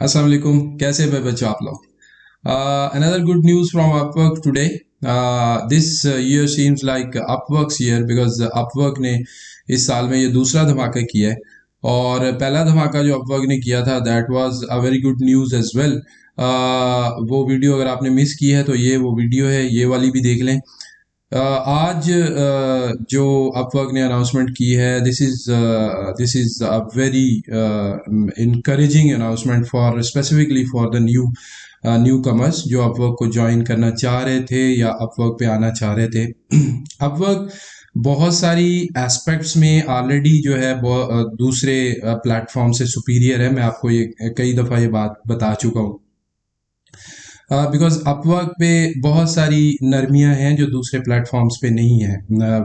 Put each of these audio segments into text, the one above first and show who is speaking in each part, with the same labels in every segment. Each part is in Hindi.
Speaker 1: अस्सलाम वालेकुम, कैसे हैं बच्चों आप लोग। Another good news from Upwork today. This year seems like Upwork's year because Upwork ने इस साल में ये दूसरा धमाका किया है और पहला धमाका जो Upwork ने किया था that was a very good news as well. वो वीडियो अगर आपने मिस की है तो ये वो वीडियो है, ये वाली भी देख लें। आज जो अपवर्क ने अनाउंसमेंट की है, this is a very encouraging announcement for specifically for the new commerce जो अपवर्क को ज्वाइन करना चाह रहे थे या अपवर्क पे आना चाह रहे थे। अपवर्क बहुत सारी एस्पेक्ट्स में ऑलरेडी जो है दूसरे प्लेटफॉर्म से सुपीरियर है। मैं आपको ये कई दफ़ा ये बात बता चुका हूँ बिकॉज अपवर्क पे बहुत सारी नरमियां हैं जो दूसरे प्लेटफॉर्म्स पे नहीं है।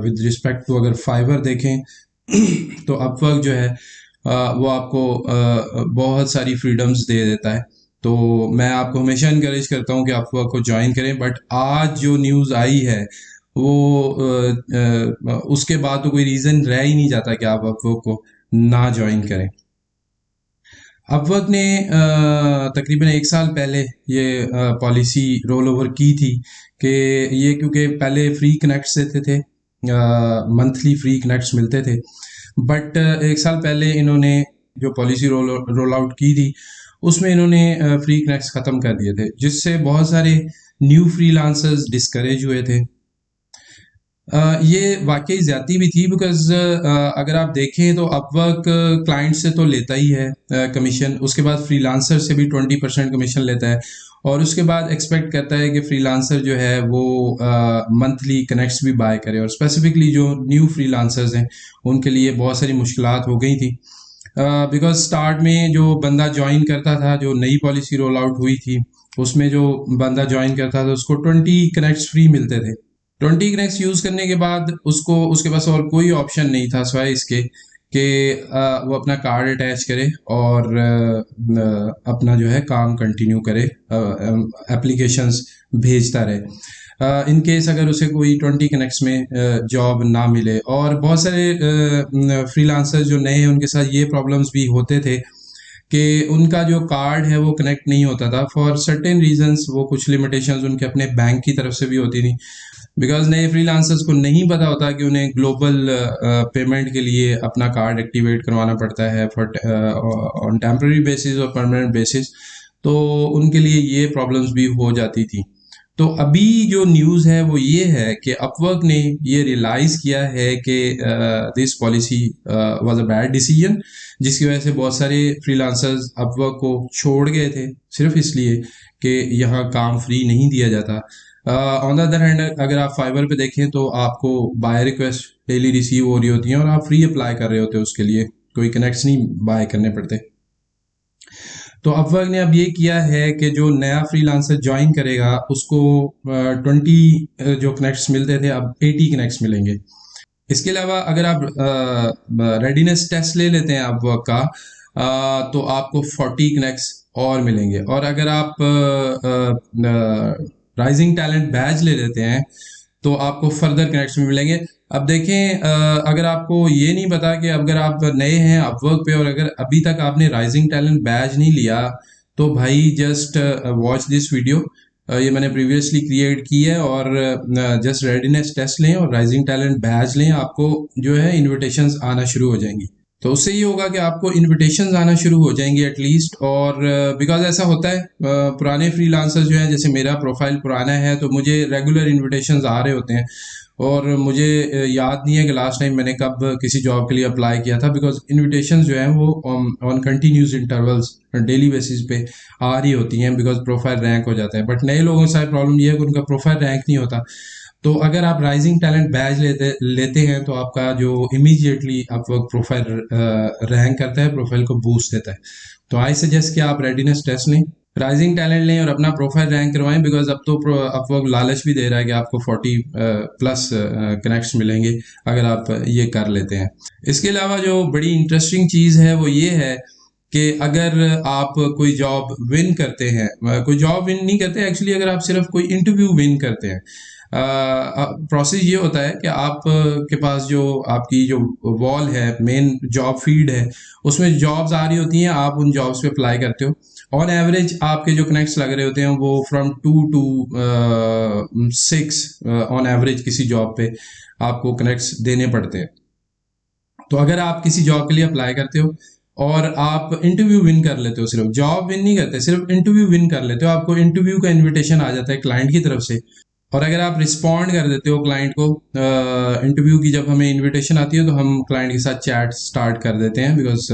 Speaker 1: विद रिस्पेक्ट टू अगर फाइवर देखें तो अपवर्क जो है वो आपको बहुत सारी फ्रीडम्स दे देता है। तो मैं आपको हमेशा इनकरेज करता हूँ कि अपवर्क को ज्वाइन करें, बट आज जो न्यूज़ आई है वो उसके बाद तो कोई रीज़न रह ही नहीं जाता कि आप अपवर्क को ना ज्वाइन करें। अपवर्क ने तकरीबन एक साल पहले ये पॉलिसी रोल ओवर की थी कि ये क्योंकि पहले फ्री कनेक्ट्स देते थे, मंथली फ्री कनेक्ट्स मिलते थे, बट एक साल पहले इन्होंने जो पॉलिसी रोल आउट की थी उसमें इन्होंने फ्री कनेक्ट्स ख़त्म कर दिए थे, जिससे बहुत सारे न्यू फ्रीलांसर्स डिस्करेज हुए थे। ये वाकई ज़्यादती भी थी बिकॉज अगर आप देखें तो अपवर्क क्लाइंट से तो लेता ही है कमीशन, उसके बाद फ्रीलांसर से भी 20% कमीशन लेता है और उसके बाद एक्सपेक्ट करता है कि फ्रीलांसर जो है वो मंथली कनेक्ट्स भी बाय करे। और स्पेसिफिकली जो न्यू फ्रीलांसर्स हैं उनके लिए बहुत सारी मुश्किलात हो गई थी बिकॉज स्टार्ट में जो बंदा ज्वाइन करता था, जो नई पॉलिसी रोल आउट हुई थी उसमें जो बंदा ज्वाइन करता था उसको 20 कनेक्ट्स फ्री मिलते थे। 20 कनेक्ट्स यूज़ करने के बाद उसको उसके पास और कोई ऑप्शन नहीं था सिवाय इसके कि वो अपना कार्ड अटैच करे और अपना जो है काम कंटिन्यू करे, एप्लीकेशंस भेजता रहे इन केस अगर उसे कोई 20 कनेक्ट्स में जॉब ना मिले। और बहुत सारे फ्रीलांसर्स जो नए हैं उनके साथ ये प्रॉब्लम्स भी होते थे कि उनका जो कार्ड है वो कनेक्ट नहीं होता था फॉर सर्टेन रीजंस। वो कुछ लिमिटेशंस उनके अपने बैंक की तरफ से भी होती थी बिकॉज नए फ्रीलांसर्स को नहीं पता होता कि उन्हें ग्लोबल पेमेंट के लिए अपना कार्ड एक्टिवेट करवाना पड़ता है फॉर ऑन टेम्पररी बेसिस और परमानेंट बेसिस, तो उनके लिए ये प्रॉब्लम्स भी हो जाती थी। तो अभी जो न्यूज़ है वो ये है कि अपवर्क ने ये रियलाइज़ किया है कि this policy was a bad decision, जिसकी वजह से बहुत सारे फ्रीलांसर्स अपवर्क को छोड़ गए थे सिर्फ इसलिए कि यहाँ काम फ्री नहीं दिया जाता। ऑन द अदर हैंड अगर आप फाइवर पे देखें तो आपको बाय रिक्वेस्ट डेली रिसीव हो रही होती हैं और आप फ्री अप्लाई कर रहे होते हैं, उसके लिए कोई कनेक्ट्स नहीं बाय करने पड़ते। तो अपवर्क ने अब ये किया है कि जो नया फ्रीलांसर ज्वाइन करेगा उसको 20 जो कनेक्ट्स मिलते थे अब 80 कनेक्ट्स मिलेंगे। इसके अलावा अगर आप रेडीनेस टेस्ट ले लेते हैं अपवर्क का तो आपको 40 कनेक्ट्स और मिलेंगे। और अगर आप राइजिंग टैलेंट बैज ले लेते हैं तो आपको फर्दर कनेक्ट्स भी मिलेंगे। अब देखें अगर आपको ये नहीं पता कि अगर आप नए हैं अपवर्क पे और अगर अभी तक आपने राइजिंग टैलेंट बैज नहीं लिया तो भाई जस्ट वॉच दिस वीडियो। ये मैंने प्रीवियसली क्रिएट की है और जस्ट रेडीनेस टेस्ट लें और राइजिंग टैलेंट बैज लें, आपको जो है इनविटेशंस आना शुरू हो जाएंगी। तो उससे ये होगा कि आपको इनविटेशंस आना शुरू हो जाएंगे एटलीस्ट। और बिकॉज ऐसा होता है पुराने फ्रीलांसर्स जो हैं, जैसे मेरा प्रोफाइल पुराना है तो मुझे रेगुलर इनविटेशंस आ रहे होते हैं और मुझे याद नहीं है कि लास्ट टाइम मैंने कब किसी जॉब के लिए अप्लाई किया था बिकॉज इनविटेशंस जो हैं वो on continuous intervals daily basis पे आ रही होती हैं बिकॉज प्रोफाइल रैंक हो जाता है। बट नए लोगों के साथ प्रॉब्लम ये है कि उनका प्रोफाइल रैंक नहीं होता। तो अगर आप राइजिंग टैलेंट बैज लेते हैं तो आपका जो इमीडिएटली अपवर्क प्रोफाइल रैंक करता है, प्रोफाइल को बूस्ट देता है। तो आई सजेस्ट कि आप रेडीनेस टेस्ट लें, राइजिंग टैलेंट लें और अपना प्रोफाइल रैंक करवाएं बिकॉज अब तो अपवर्क लालच भी दे रहा है कि आपको 40 प्लस कनेक्ट्स मिलेंगे अगर आप ये कर लेते हैं। इसके अलावा जो बड़ी इंटरेस्टिंग चीज़ है वो ये है कि अगर आप कोई जॉब विन करते हैं, कोई जॉब विन नहीं करते एक्चुअली, अगर आप सिर्फ कोई इंटरव्यू विन करते हैं प्रोसेस ये होता है कि आप के पास जो आपकी जो वॉल है, मेन जॉब फीड है, उसमें जॉब्स आ रही होती हैं, आप उन जॉब्स पे अप्लाई करते हो। ऑन एवरेज आपके जो कनेक्ट्स लग रहे होते हैं वो फ्रॉम 2 to 6 ऑन एवरेज किसी जॉब पे आपको कनेक्ट्स देने पड़ते हैं। तो अगर आप किसी जॉब के लिए अप्लाई करते हो और आप इंटरव्यू विन कर लेते हो, सिर्फ जॉब विन नहीं करते, सिर्फ इंटरव्यू विन कर लेते हो, आपको इंटरव्यू का इनविटेशन आ जाता है क्लाइंट की तरफ से, और अगर आप रिस्पॉन्ड कर देते हो क्लाइंट को, इंटरव्यू की जब हमें इनविटेशन आती है तो हम क्लाइंट के साथ चैट स्टार्ट कर देते हैं, बिकॉज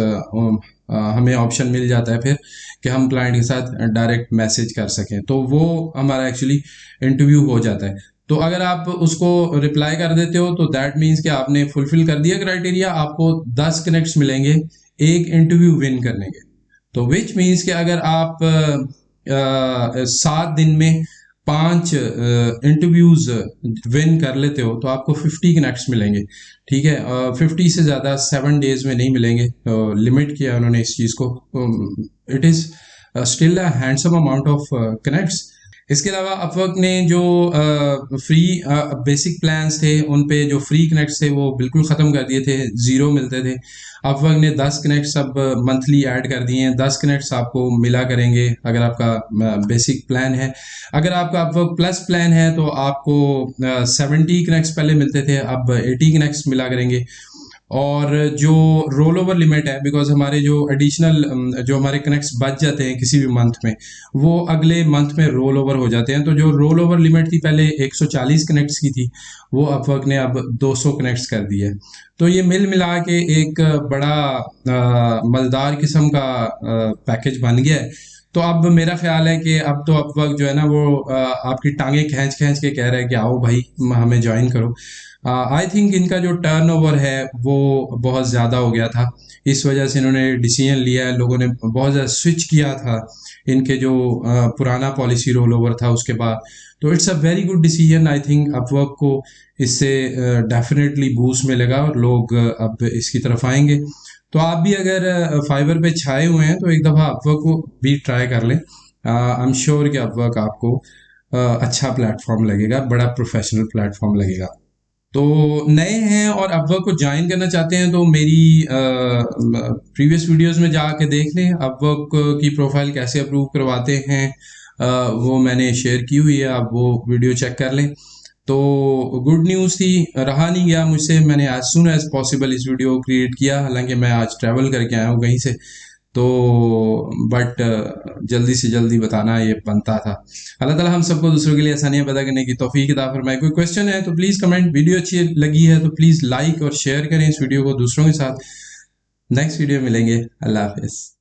Speaker 1: हमें ऑप्शन मिल जाता है फिर कि हम क्लाइंट के साथ डायरेक्ट मैसेज कर सकें, तो वो हमारा एक्चुअली इंटरव्यू हो जाता है। तो अगर आप उसको रिप्लाई कर देते हो तो दैट मीन्स कि आपने फुलफिल कर दिया क्राइटेरिया, आपको 10 कनेक्ट्स मिलेंगे एक इंटरव्यू विन करने के। तो विच मीन्स कि अगर आप 7 दिन में 5 इंटरव्यूज विन कर लेते हो तो आपको 50 कनेक्ट्स मिलेंगे। ठीक है, 50 से ज़्यादा 7 डेज में नहीं मिलेंगे, लिमिट किया उन्होंने इस चीज़ को। It is still a handsome amount of connects. इसके अलावा अपवर्क ने जो फ्री बेसिक प्लान्स थे, उन पे जो फ्री कनेक्ट्स थे वो बिल्कुल ख़त्म कर दिए थे, ज़ीरो मिलते थे। अपवर्क ने 10 कनेक्ट्स अब मंथली ऐड कर दिए हैं, 10 कनेक्ट्स आपको मिला करेंगे अगर आपका बेसिक प्लान है। अगर आपका अपवर्क प्लस प्लान है तो आपको 70 कनेक्ट्स पहले मिलते थे, अब 80 कनेक्ट्स मिला करेंगे। और जो रोल ओवर लिमिट है, बिकॉज हमारे जो एडिशनल जो हमारे कनेक्ट्स बच जाते हैं किसी भी मंथ में, वो अगले मंथ में रोल ओवर हो जाते हैं। तो जो रोल ओवर लिमिट थी पहले 140 कनेक्ट्स की थी, वो अपवर्क ने अब 200 कनेक्ट्स कर दी है। तो ये मिल मिला के एक बड़ा मलदार किस्म का पैकेज बन गया है। तो अब मेरा ख्याल है कि अब तो अपवर्क जो है ना वो आपकी टांगे खींच खींच के कह रहा है कि आओ भाई हमें ज्वाइन करो। आई थिंक इनका जो टर्नओवर है वो बहुत ज़्यादा हो गया था, इस वजह से इन्होंने डिसीजन लिया है, लोगों ने बहुत ज़्यादा स्विच किया था इनके जो पुराना पॉलिसी रोल ओवर था उसके बाद। तो it's a very good decision, I think Upwork को इससे डेफिनेटली बूस्ट मिलेगा और लोग अब इसकी तरफ आएंगे। तो आप भी अगर फाइबर पे छाए हुए हैं तो एक दफ़ा अपवर्क को भी ट्राई कर लें। आई एम श्योर कि अपवर्क आपको अच्छा प्लेटफॉर्म लगेगा, बड़ा प्रोफेशनल प्लेटफॉर्म लगेगा। तो नए हैं और अपवर्क को ज्वाइन करना चाहते हैं तो मेरी प्रीवियस वीडियोस में जाके देख लें, अपवर्क की प्रोफाइल कैसे अप्रूव करवाते हैं, वो मैंने शेयर की हुई है, आप वो वीडियो चेक कर लें। तो गुड न्यूज़ थी, रहा नहीं गया मुझसे, मैंने एज सुन एज पॉसिबल इस वीडियो को क्रिएट किया, हालांकि मैं आज ट्रैवल करके आया हूँ कहीं से, तो बट जल्दी से जल्दी बताना ये बनता था। अल्लाह ताला हम सबको दूसरों के लिए आसानियाँ पैदा करने की तौफीक अता फरमाए। कोई क्वेश्चन है तो प्लीज़ कमेंट, वीडियो अच्छी लगी है तो प्लीज़ लाइक और शेयर करें इस वीडियो को दूसरों के साथ। नेक्स्ट वीडियो मिलेंगे, अल्लाह हाफिज़।